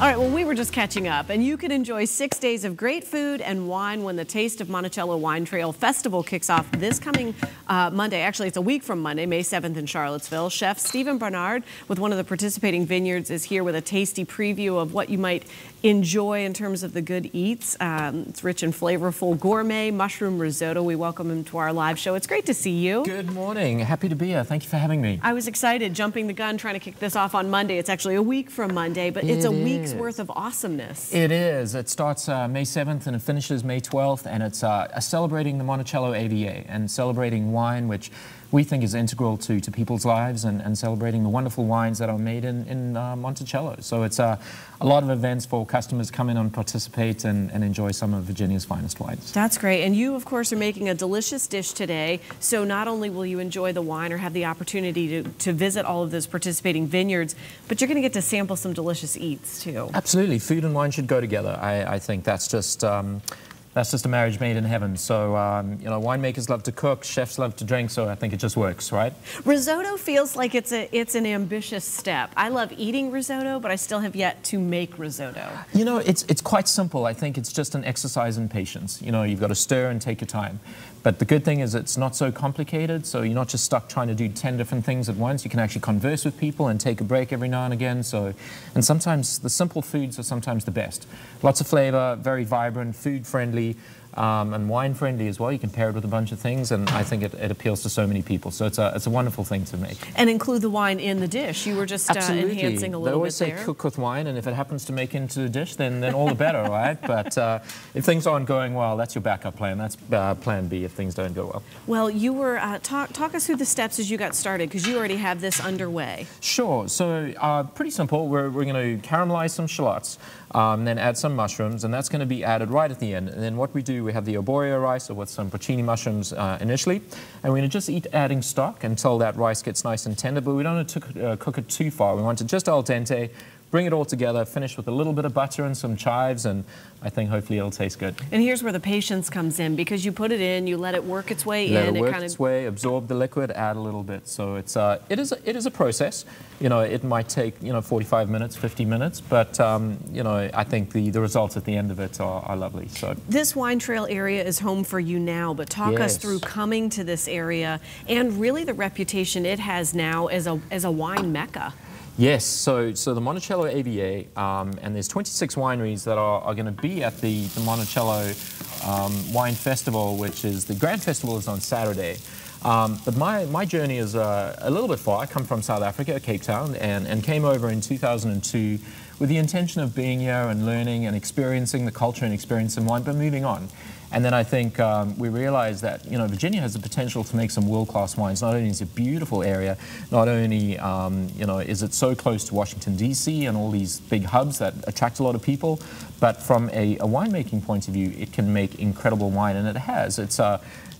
All right, well, we were just catching up, and you can enjoy 6 days of great food and wine when the Taste of Monticello Wine Trail Festival kicks off this coming Monday. Actually, it's a week from Monday, May 7th in Charlottesville. Chef Stephen Barnard with one of the participating vineyards is here with a tasty preview of what you might enjoy in terms of the good eats. It's rich and flavorful gourmet mushroom risotto. We welcome him to our live show. It's great to see you. Good morning. Happy to be here. Thank you for having me. I was excited, jumping the gun, trying to kick this off on Monday. It's actually a week from Monday, but it's a week's worth of awesomeness. It is. It starts May 7th and it finishes May 12th, and it's celebrating the Monticello AVA and celebrating wine, which we think is integral to people's lives, and celebrating the wonderful wines that are made in Monticello. So it's a lot of events for customers come in and participate and enjoy some of Virginia's finest wines. That's great. And you, of course, are making a delicious dish today. So not only will you enjoy the wine or have the opportunity to visit all of those participating vineyards, but you're going to get to sample some delicious eats, too. Absolutely. Food and wine should go together. I think that's just a marriage made in heaven. So, you know, winemakers love to cook, chefs love to drink, so I think it just works, right? Risotto feels like it's an ambitious step. I love eating risotto, but I still have yet to make risotto. You know, it's quite simple. I think it's just an exercise in patience. You know, you've got to stir and take your time. But the good thing is it's not so complicated, so you're not just stuck trying to do 10 different things at once. You can actually converse with people and take a break every now and again. So, and sometimes the simple foods are sometimes the best. Lots of flavor, very vibrant, food-friendly, and wine-friendly as well. You can pair it with a bunch of things, and I think it appeals to so many people. So it's a wonderful thing to make. And include the wine in the dish. You were just enhancing a little bit there. They always say cook with wine, and if it happens to make into the dish, then all the better, right? But if things aren't going well, that's your backup plan. That's plan B if things don't go well. Well, you were, talk us through the steps as you got started, because you already have this underway. Sure. So pretty simple. We're going to caramelize some shallots, then add some mushrooms, and that's going to be added right at the end. And then what we do, we have the arborio rice with some porcini mushrooms initially, and we're going to just adding stock until that rice gets nice and tender, but we don't want to cook it too far. We want it just al dente, bring it all together, finish with a little bit of butter and some chives, and I think hopefully it'll taste good. And here's where the patience comes in, because you put it in, you let it work its way in. Let it work its way, absorb the liquid, add a little bit. So it is a process. You know, it might take 45 minutes, 50 minutes, but you know, I think the results at the end of it are lovely. So this wine trail area is home for you now, but talk us through coming to this area and really the reputation it has now as a wine mecca. Yes, so the Monticello AVA, and there's 26 wineries that are going to be at the Monticello Wine Festival, which is, the Grand Festival is on Saturday. But my journey is a little bit far. I come from South Africa, Cape Town, and came over in 2002 with the intention of being here and learning and experiencing the culture and experiencing wine, but moving on. And then I think we realized that, you know, Virginia has the potential to make some world-class wines. Not only is it a beautiful area, not only, you know, is it so close to Washington, D.C. and all these big hubs that attract a lot of people, but from a winemaking point of view, it can make incredible wine, and it has. It's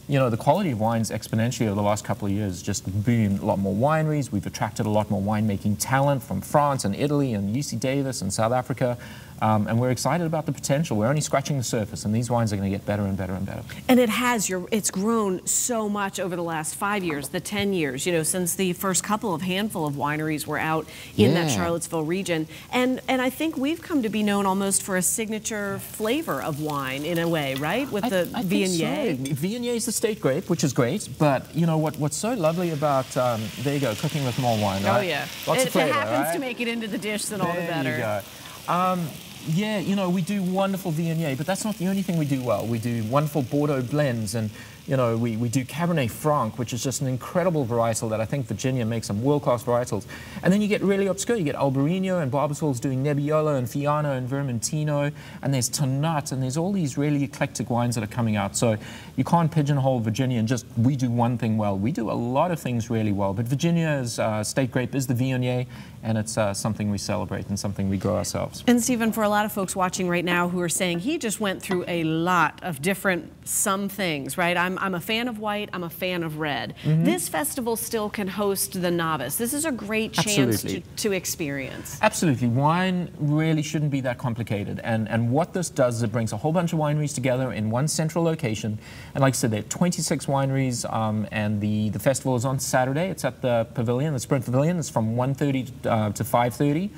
you know, the quality of wines exponentially over the last couple of years just boomed. A lot more wineries. We've attracted a lot more winemaking talent from France and Italy and UC Davis and South Africa. And we're excited about the potential. We're only scratching the surface, and these wines are going to get better and better and better. And it's grown so much over the last 5 years, the 10 years, you know, since the first handful of wineries were out in that Charlottesville region. And I think we've come to be known almost for a signature flavor of wine in a way, right? With the Viognier. So. Viognier is the state grape, which is great, but you know what's so lovely about, there you go, cooking with more wine, right? Oh yeah. Lots of flavor, if it happens right? to make it into the dish, then all the better. There you go. Yeah, you know, we do wonderful Viognier, but that's not the only thing we do well. We do wonderful Bordeaux blends, and you know, we do Cabernet Franc, which is just an incredible varietal that I think Virginia makes some world-class varietals. And then you get really obscure. You get Albarino and Barbasol's doing Nebbiolo and Fiano and Vermentino, and there's Tannat, and there's all these really eclectic wines that are coming out. So you can't pigeonhole Virginia and just, we do one thing well. We do a lot of things really well, but Virginia's state grape is the Viognier, and it's something we celebrate and something we grow ourselves. And Stephen, for a lot of folks watching right now who are saying he just went through a lot of different things, right? I'm a fan of white, I'm a fan of red. This festival still can host the novice. This is a great chance to experience. Absolutely. Wine really shouldn't be that complicated. And what this does is it brings a whole bunch of wineries together in one central location. And like I said, there are 26 wineries, and the festival is on Saturday. It's at the pavilion, the Sprint Pavilion. It's from 1:30 to 5:30.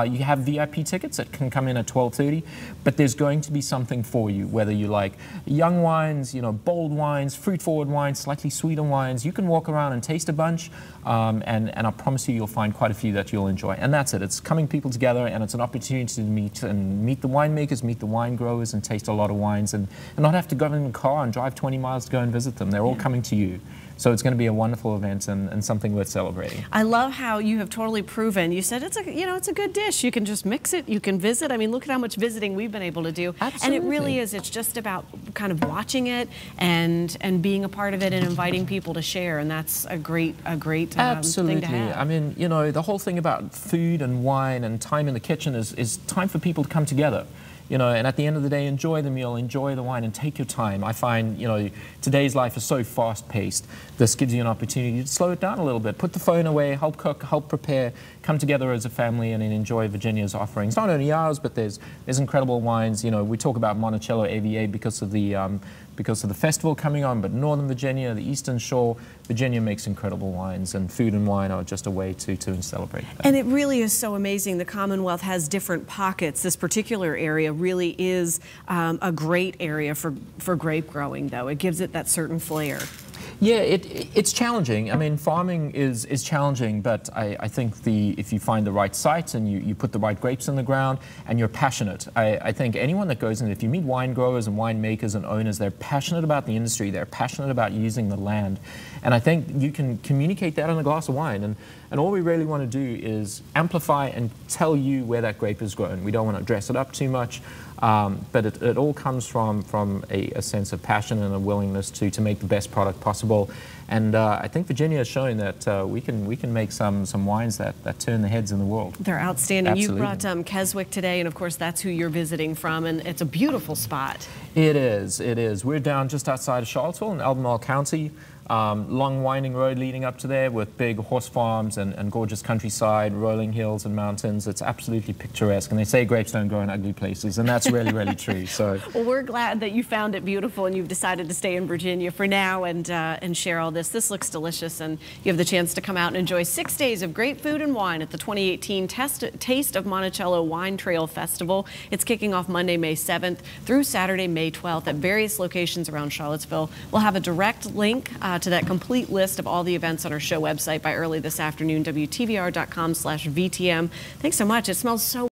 You have VIP tickets that can come in at 12:30, but there's going to be something for you, whether you like young wines, bold wines, fruit-forward wines, slightly sweeter wines. You can walk around and taste a bunch, and I promise you, you'll find quite a few that you'll enjoy. And that's it. It's coming people together, and it's an opportunity to meet the winemakers, meet the wine growers, and taste a lot of wines, and not have to go in a car and drive 20 miles to go and visit them. They're all coming to you. So it's going to be a wonderful event and something worth celebrating. I love how you have totally proven. You said it's a good dish. You can just mix it. You can visit. I mean, look at how much visiting we've been able to do. Absolutely. And it really is. It's just about kind of watching it and being a part of it and inviting people to share. And that's a great Absolutely. thing to have. I mean, the whole thing about food and wine and time in the kitchen is time for people to come together. And at the end of the day, enjoy the meal, enjoy the wine, and take your time. I find, today's life is so fast-paced. This gives you an opportunity to slow it down a little bit. Put the phone away, help cook, help prepare, come together as a family and enjoy Virginia's offerings. Not only ours, but there's incredible wines. We talk about Monticello AVA because of the festival coming on, but Northern Virginia, the Eastern Shore, Virginia makes incredible wines, and food and wine are just a way to celebrate that. And it really is so amazing. The Commonwealth has different pockets. This particular area really is a great area for grape growing, though. It gives it that certain flair. Yeah, it's challenging. I mean, farming is challenging, but I think if you find the right sites and you put the right grapes in the ground and you're passionate, I think anyone that goes in, if you meet wine growers and winemakers and owners, they're passionate about the industry, they're passionate about using the land. And I think you can communicate that in a glass of wine. And all we really want to do is amplify and tell you where that grape is grown. We don't want to dress it up too much. But it all comes from a sense of passion and a willingness to make the best product possible. And I think Virginia has shown that we can make some wines that turn the heads in the world. They're outstanding. Absolutely. You brought Keswick today, and of course that's who you're visiting from, and it's a beautiful spot. It is. It is. We're down just outside of Charlottesville in Albemarle County. Long winding road leading up to there with big horse farms and gorgeous countryside, rolling hills and mountains. It's absolutely picturesque, and they say grapes don't grow in ugly places, and that's really, really true. So, well, we're glad that you found it beautiful and you've decided to stay in Virginia for now and share all this. This looks delicious, and you have the chance to come out and enjoy 6 days of great food and wine at the 2018 Taste of Monticello Wine Trail Festival. It's kicking off Monday, May 7th through Saturday, May 12th at various locations around Charlottesville. We'll have a direct link to that complete list of all the events on our show website by early this afternoon, WTVR.com/VTM. Thanks so much. It smells so